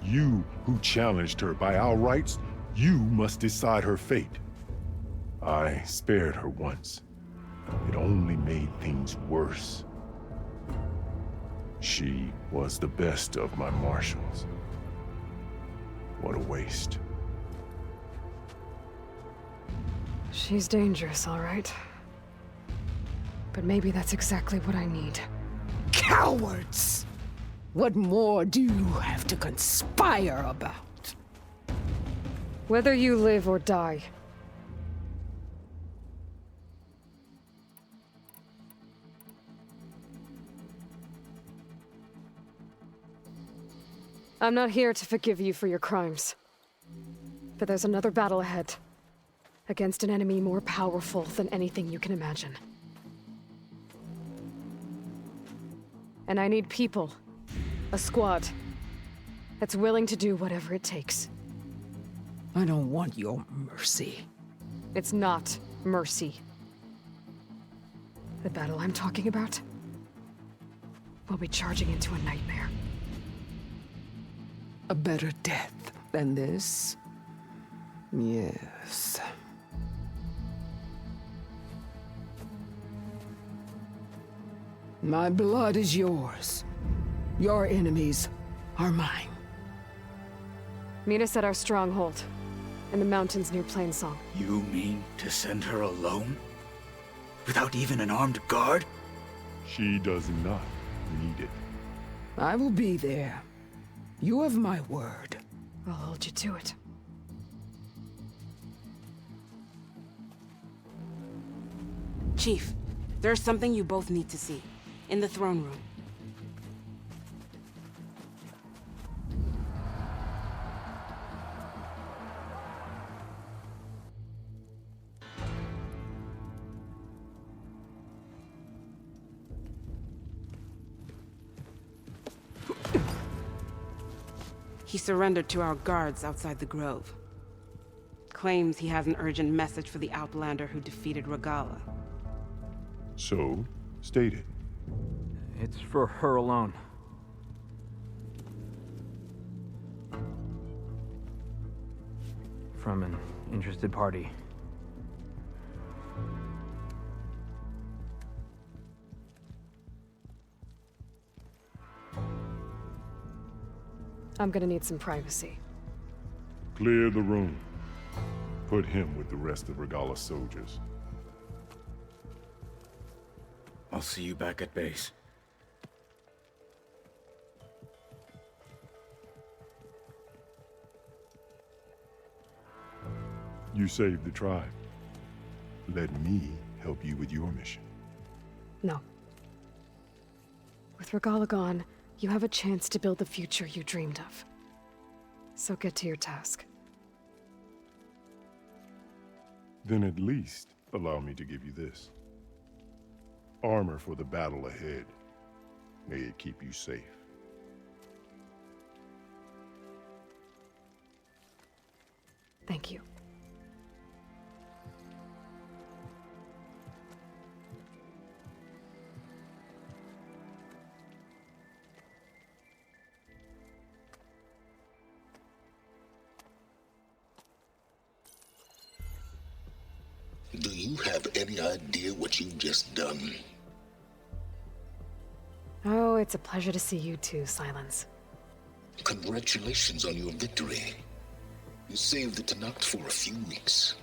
You who challenged her by our rights. You must decide her fate. I spared her once. It only made things worse. She was the best of my marshals. What a waste. She's dangerous, all right. But maybe that's exactly what I need. Cowards! What more do you have to conspire about? Whether you live or die. I'm not here to forgive you for your crimes. But there's another battle ahead. Against an enemy more powerful than anything you can imagine. And I need people. A squad. That's willing to do whatever it takes. I don't want your mercy. It's not mercy. The battle I'm talking about will be charging into a nightmare. A better death than this? Yes. My blood is yours. Your enemies are mine. Meet us at our stronghold, in the mountains near Plainsong. You mean to send her alone? Without even an armed guard? She does not need it. I will be there. You have my word. I'll hold you to it. Chief, there's something you both need to see. In the throne room. He surrendered to our guards outside the grove. Claims he has an urgent message for the Outlander who defeated Regala. So, state it. It's for her alone. From an interested party. I'm gonna need some privacy. Clear the room. Put him with the rest of Regala's soldiers. I'll see you back at base. You saved the tribe. Let me help you with your mission. No. With Regala gone, you have a chance to build the future you dreamed of. So get to your task. Then at least allow me to give you this. Armor for the battle ahead. May it keep you safe. Thank you. Do you have any idea what you've just done? Oh, it's a pleasure to see you too, Silence. Congratulations on your victory. You saved the Tanakh for a few weeks.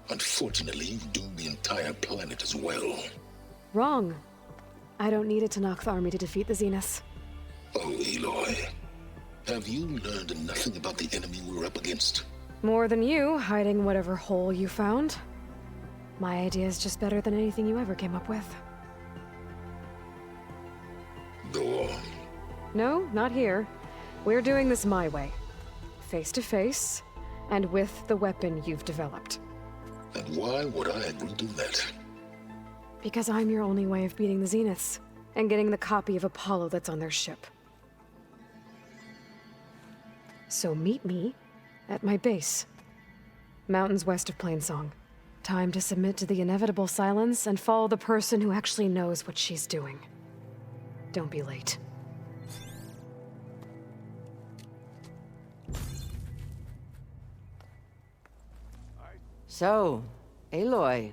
Unfortunately, you've doomed the entire planet as well. Wrong. I don't need a Tanakh army to defeat the Zeniths. Oh, Aloy. Have you learned nothing about the enemy we're up against? More than you, hiding whatever hole you found. My idea is just better than anything you ever came up with. Go on. No, not here. We're doing this my way. Face to face, and with the weapon you've developed. And why would I agree to that? Because I'm your only way of beating the Zeniths, and getting the copy of Apollo that's on their ship. So meet me at my base. Mountains west of Plainsong. Time to submit to the inevitable silence and follow the person who actually knows what she's doing. Don't be late. So, Aloy,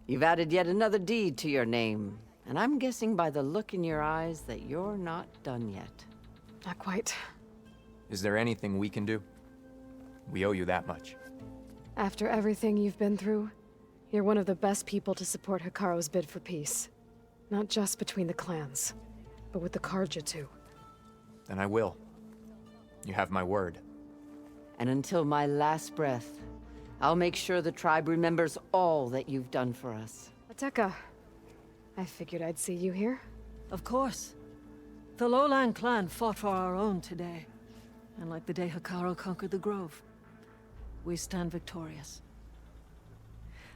you've added yet another deed to your name, and I'm guessing by the look in your eyes that you're not done yet. Not quite. Is there anything we can do? We owe you that much. After everything you've been through, you're one of the best people to support Hikaru's bid for peace. Not just between the clans, but with the Carja too. Then I will. You have my word. And until my last breath, I'll make sure the tribe remembers all that you've done for us. Ateka, I figured I'd see you here. Of course. The Lowland clan fought for our own today. And like the day Hikaru conquered the Grove, we stand victorious.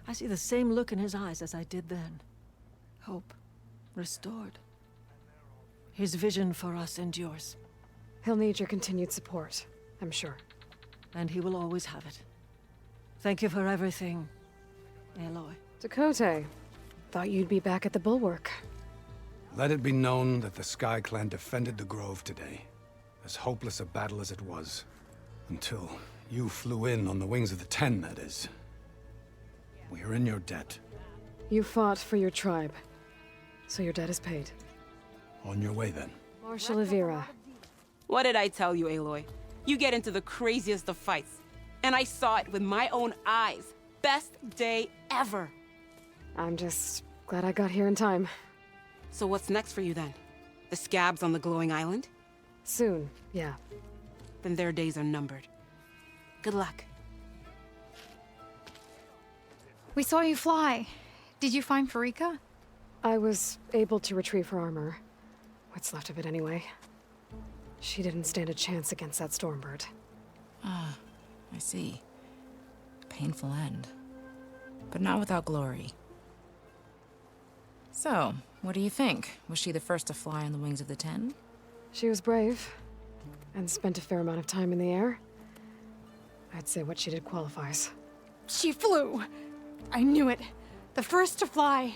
I see the same look in his eyes as I did then. Hope restored. His vision for us endures. He'll need your continued support, I'm sure. And he will always have it. Thank you for everything, Aloy. Dakota, thought you'd be back at the Bulwark. Let it be known that the Sky Clan defended the Grove today. As hopeless a battle as it was. Until you flew in on the wings of the Ten, that is. We are in your debt. You fought for your tribe, so your debt is paid. On your way, then. Marshal Avira. What did I tell you, Aloy? You get into the craziest of fights. And I saw it with my own eyes. Best day ever. I'm just glad I got here in time. So what's next for you then? The scabs on the glowing island? Soon, yeah. Then their days are numbered. Good luck. We saw you fly. Did you find Farika? I was able to retrieve her armor. What's left of it anyway. She didn't stand a chance against that Stormbird. Ah, I see. Painful end. But not without glory. So, what do you think? Was she the first to fly on the wings of the Ten? She was brave, and spent a fair amount of time in the air. I'd say what she did qualifies. She flew! I knew it. The first to fly.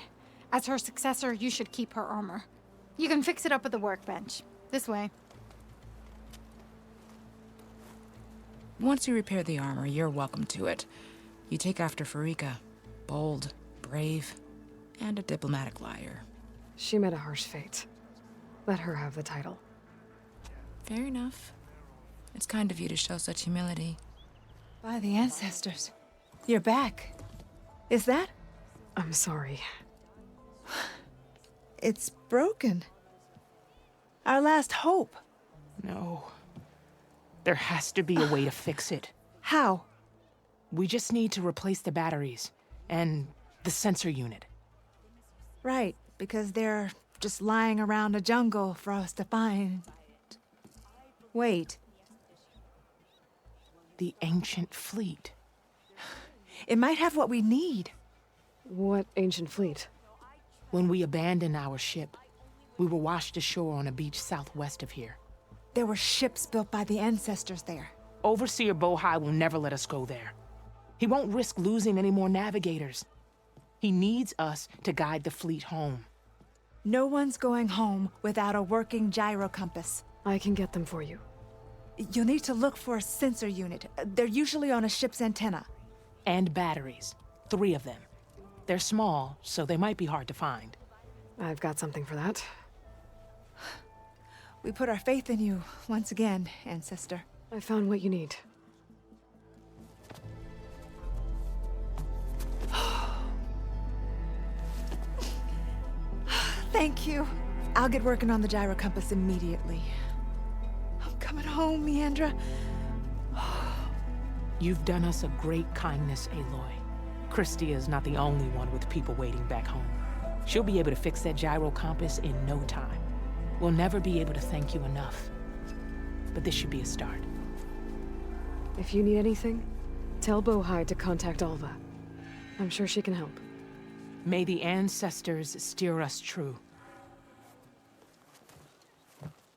As her successor, you should keep her armor. You can fix it up at the workbench. This way. Once you repair the armor, you're welcome to it. You take after Farika. Bold, brave, and a diplomatic liar. She met a harsh fate. Let her have the title. Fair enough. It's kind of you to show such humility. By the ancestors. You're back. Is that? I'm sorry. It's broken. Our last hope. No. There has to be a way to fix it. How? We just need to replace the batteries and the sensor unit. Right, because they're just lying around a jungle for us to find. Wait. The ancient fleet. It might have what we need. What ancient fleet? When we abandoned our ship, we were washed ashore on a beach southwest of here. There were ships built by the ancestors there. Overseer Bohai will never let us go there. He won't risk losing any more navigators. He needs us to guide the fleet home. No one's going home without a working gyro compass. I can get them for you. You'll need to look for a sensor unit. They're usually on a ship's antenna. And batteries. 3 of them. They're small, so they might be hard to find. I've got something for that. We put our faith in you once again, Ancestor. I found what you need. Thank you. I'll get working on the gyro compass immediately. Oh, come Leandra. You've done us a great kindness, Aloy. Christy is not the only one with people waiting back home. She'll be able to fix that gyro compass in no time. We'll never be able to thank you enough. But this should be a start. If you need anything, tell Bohai to contact Alva. I'm sure she can help. May the ancestors steer us true.